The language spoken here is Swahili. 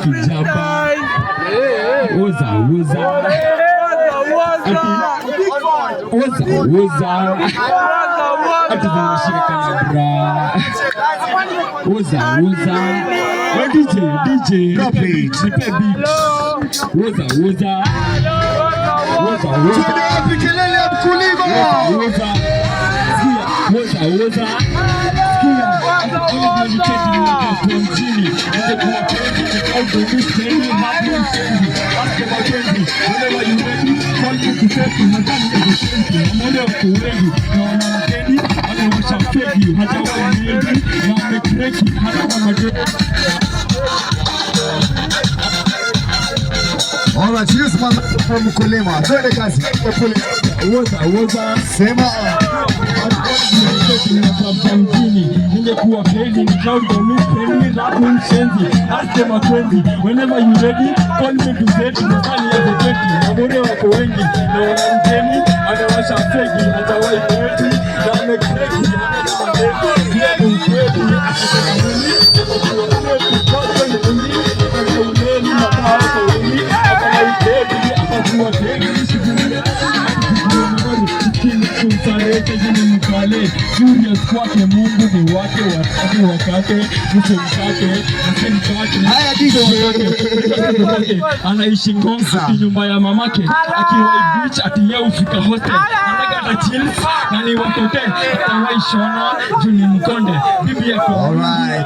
Kijaba Woza ati zinashika kanabra Woza DJ repeat Woza kelele ya mkulima Woza Alright, cheers from mkulima. Twende kazi. Woza Sema ningekuwa heli ni cloud domis penny rap mshenzi asema twenty whenever you ready call me to set mfani ya the mabore wako wengi na wanamteni anawasha fegi hatawahi kweti na amekreki hana mandeki pia ni ukweli akisema mwili Julius kwake Mungu ni wake watatu wakate msemkate haya DJ anaishi Ngong nyumba ya mamake akiwa beach ati yeye ufika hostel anataka chill na ni watote atawahi shona juu ni mkonde bibi yako. Alright.